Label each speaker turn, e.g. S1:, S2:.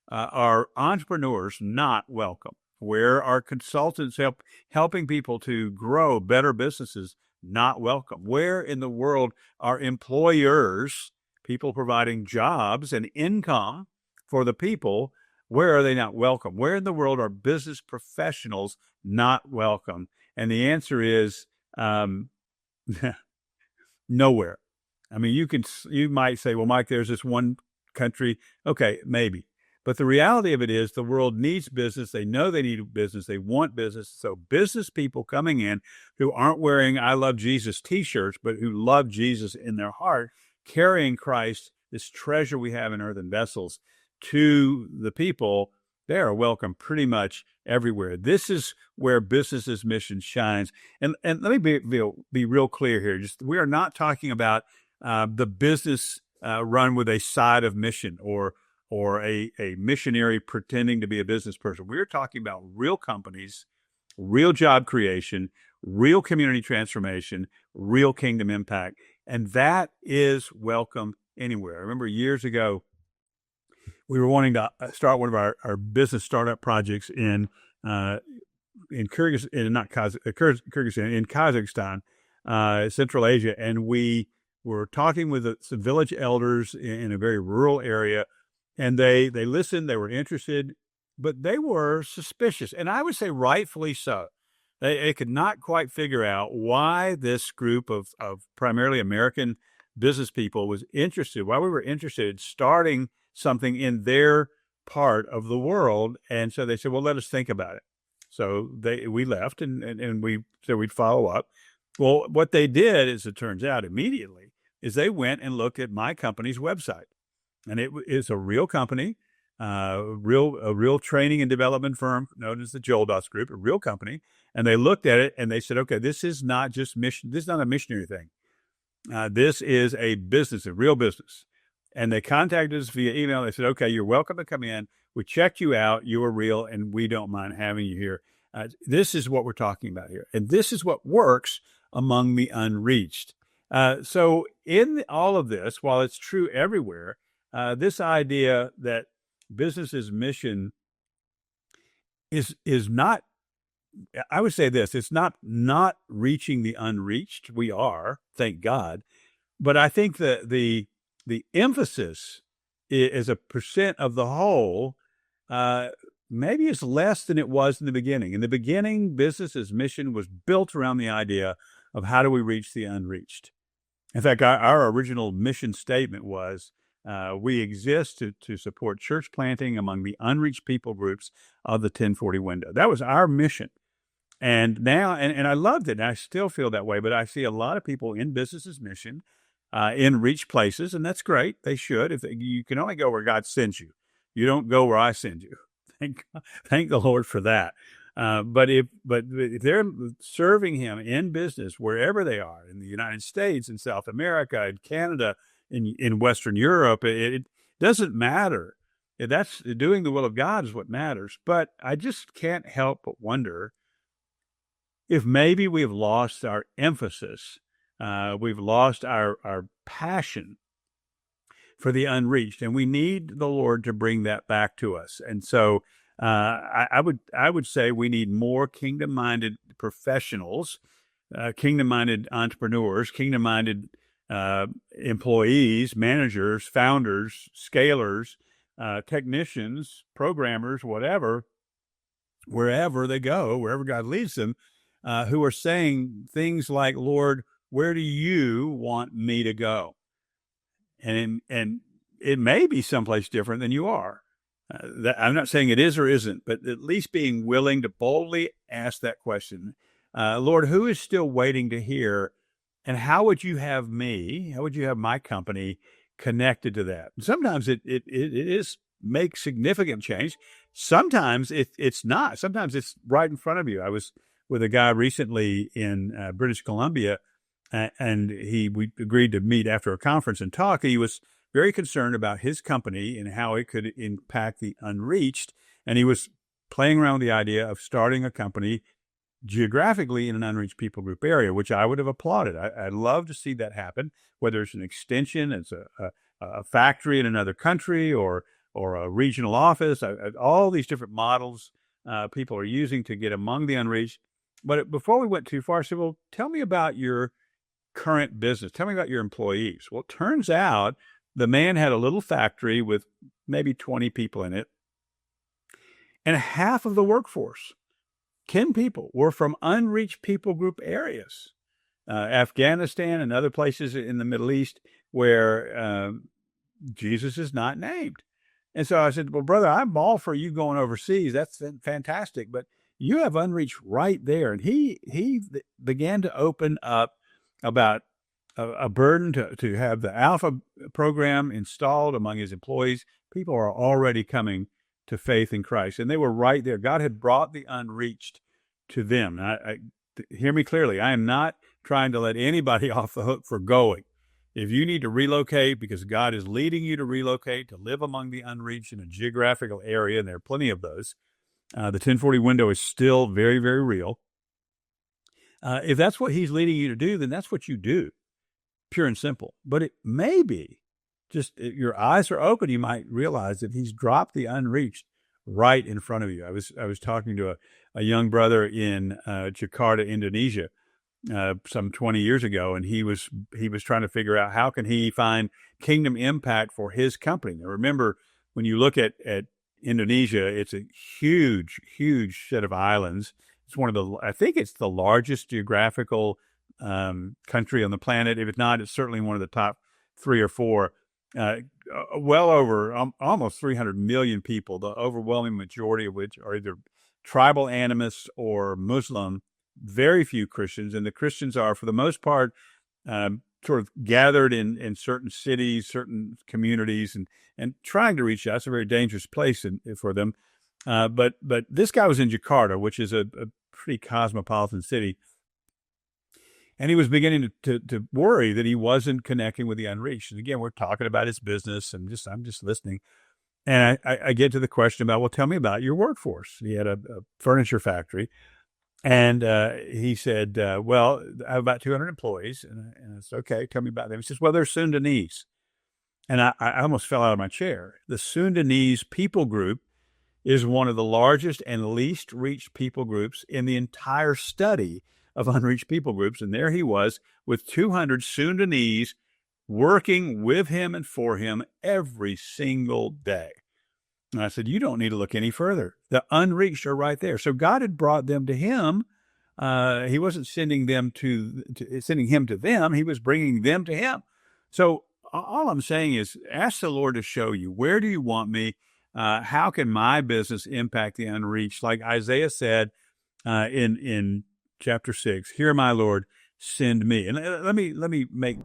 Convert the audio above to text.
S1: are entrepreneurs not welcome? Where are consultants helping people to grow better businesses not welcome? Where in the world are employers, people providing jobs and income for the people, where are they not welcome? Where in the world are business professionals not welcome? And the answer is um, nowhere. I mean, you might say, well, Mike, there's this one country. Okay, maybe. But the reality of it is the world needs business. They know they need business. They want business. So business people coming in who aren't wearing I love Jesus t-shirts, but who love Jesus in their heart, carrying Christ, this treasure we have in earthen vessels, to the people, they are welcome pretty much everywhere. This is where business's mission shines. And let me be real clear here. Just we are not talking about the business run with a side of mission or a missionary pretending to be a business person. We're talking about real companies, real job creation, real community transformation, real kingdom impact. And that is welcome anywhere. I remember years ago, we were wanting to start one of our business startup projects in Kyrgyzstan, in Kazakhstan, Central Asia, and we were talking with some village elders in a very rural area, and they listened, they were interested, but they were suspicious, and I would say rightfully so. They could not quite figure out why this group of primarily American business people was interested, why we were interested in starting something in their part of the world. And so they said, well, let us think about it. So we left and we said we'd follow up. Well, what they did, as it turns out immediately, is they went and looked at my company's website. And it is a real company, a real training and development firm known as the Joldos Group, a real company. And they looked at it and they said, okay, this is not just mission. This is not a missionary thing. This is a business, a real business. And they contacted us via email. They said, okay, you're welcome to come in. We checked you out. You are real, and we don't mind having you here. This is what we're talking about here. And this is what works among the unreached. So in all of this, while it's true everywhere, this idea that business's mission is not, I would say this, it's not reaching the unreached. We are, thank God. But I think that the emphasis as a percent of the whole, maybe is less than it was in the beginning. In the beginning, business's mission was built around the idea of how do we reach the unreached. In fact, our original mission statement was, we exist to support church planting among the unreached people groups of the 1040 window. That was our mission. And now, and I loved it, and I still feel that way, but I see a lot of people in business's mission, in reach places, and that's great. They should. You can only go where God sends you. You don't go where I send you. Thank the Lord for that. But if they're serving Him in business wherever they are, in the United States, in South America, in Canada, in Western Europe, it doesn't matter. That's doing the will of God is what matters. But I just can't help but wonder if maybe we've lost our emphasis. We've lost our passion for the unreached, and we need the Lord to bring that back to us. And so I would say we need more kingdom-minded professionals, kingdom-minded entrepreneurs, kingdom-minded employees, managers, founders, scalers, technicians, programmers, whatever, wherever they go, wherever God leads them, who are saying things like, Lord, where do you want me to go? And it may be someplace different than you are. I'm not saying it is or isn't, but at least being willing to boldly ask that question. Lord, who is still waiting to hear? And how would you have my company connected to that? Sometimes it is make significant change. Sometimes it's not. Sometimes it's right in front of you. I was with a guy recently in British Columbia, and we agreed to meet after a conference and talk. He was very concerned about his company and how it could impact the unreached. And he was playing around with the idea of starting a company geographically in an unreached people group area, which I would have applauded. I'd love to see that happen, whether it's an extension, it's a factory in another country, or or a regional office. All these different models people are using to get among the unreached. But before we went too far, I said, well, tell me about your current business. Tell me about your employees. Well, it turns out the man had a little factory with maybe 20 people in it, and half of the workforce, 10 people, were from unreached people group areas, Afghanistan and other places in the Middle East where Jesus is not named. And so I said, well, brother, I'm all for you going overseas. That's fantastic. But you have unreached right there. And he began to open up about a burden to have the Alpha program installed among his employees. People are already coming to faith in Christ. And they were right there. God had brought the unreached to them. Hear me clearly. I am not trying to let anybody off the hook for going. If you need to relocate because God is leading you to relocate, to live among the unreached in a geographical area, and there are plenty of those, the 1040 window is still very, very real. If that's what he's leading you to do, then that's what you do, pure and simple. But it may be just your eyes are open. You might realize that he's dropped the unreached right in front of you. I was talking to a young brother in Jakarta, Indonesia, some 20 years ago, and he was trying to figure out how can he find kingdom impact for his company. Now, remember, when you look at Indonesia, it's a huge, huge set of islands. It's I think it's the largest geographical country on the planet. If it's not, it's certainly one of the top 3 or 4. Well over almost 300 million people, the overwhelming majority of which are either tribal animists or Muslim. Very few Christians, and the Christians are, for the most part, sort of gathered in certain cities, certain communities, and trying to reach out. It's a very dangerous place for them. But this guy was in Jakarta, which is a pretty cosmopolitan city, and he was beginning to worry that he wasn't connecting with the unreached. And again, we're talking about his business, and I'm just listening. And I get to the question about, well, tell me about your workforce. He had a furniture factory. And he said, well, I have about 200 employees. And I said, okay, tell me about them. He says, well, they're Sundanese. And I almost fell out of my chair. The Sundanese people group is one of the largest and least reached people groups in the entire study of unreached people groups. And there he was with 200 Sundanese working with him and for him every single day. And I said, you don't need to look any further. The unreached are right there. So God had brought them to him. He wasn't sending him to them. He was bringing them to him. So all I'm saying is ask the Lord to show you, where do you want me? How can my business impact the unreached? Like Isaiah said in chapter 6, here, my Lord, send me. And let me make